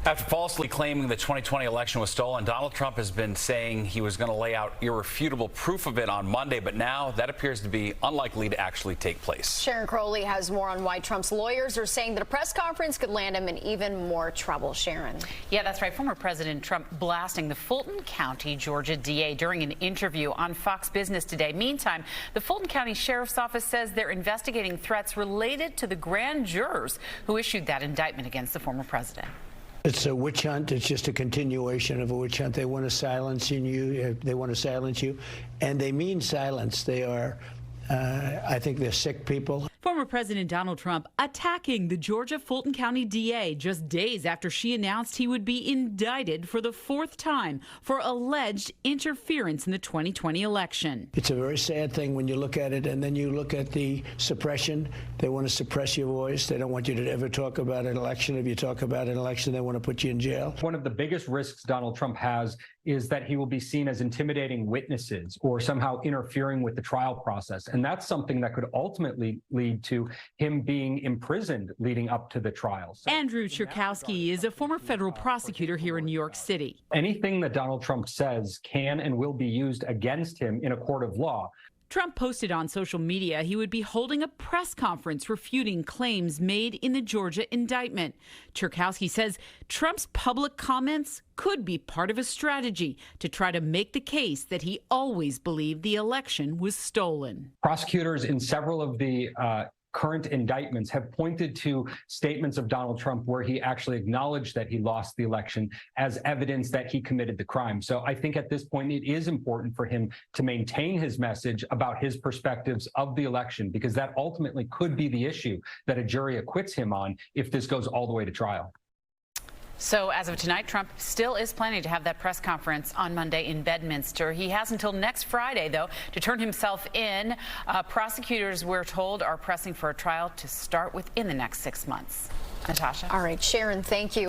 After falsely claiming the 2020 election was stolen, Donald Trump has been saying he was going to lay out irrefutable proof of it on Monday, but now that appears to be unlikely to actually take place. Sharon Crowley has more on why Trump's lawyers are saying that a press conference could land him in even more trouble. Sharon. Yeah, that's right. Former President Trump blasting the Fulton County, Georgia DA during an interview on Fox Business today. Meantime, the Fulton County Sheriff's Office says they're investigating threats related to the grand jurors who issued that indictment against the former president. It's a witch hunt. It's just a continuation of a witch hunt. They want to silence you. They want to silence you. And they mean silence. They are, I think they're sick people. Former President Donald Trump attacking the Georgia Fulton County DA just days after she announced he would be indicted for the fourth time for alleged interference in the 2020 election. It's a very sad thing when you look at it, and then you look at the suppression. They want to suppress your voice. They don't want you to ever talk about an election. If you talk about an election, they want to put you in jail. One of the biggest risks Donald Trump has is that he will be seen as intimidating witnesses or somehow interfering with the trial process. And that's something that could ultimately lead to him being imprisoned leading up to the trial. So Andrew Cherkowski is a former federal prosecutor here in New York City. anything that Donald Trump says can and will be used against him in a court of law. Trump posted on social media he would be holding a press conference refuting claims made in the Georgia indictment. Cherkowski says Trump's public comments could be part of a strategy to try to make the case that he always believed the election was stolen. Prosecutors in several of the current indictments have pointed to statements of Donald Trump where he actually acknowledged that he lost the election as evidence that he committed the crime. So I think at this point it is important for him to maintain his message about his perspectives of the election, because that ultimately could be the issue that a jury acquits him on if this goes all the way to trial. So as of tonight, Trump still is planning to have that press conference on Monday in Bedminster. He has until next Friday, though, to turn himself in. Prosecutors, we're told, are pressing for a trial to start within the next 6 months. Natasha. All right, Sharon, thank you.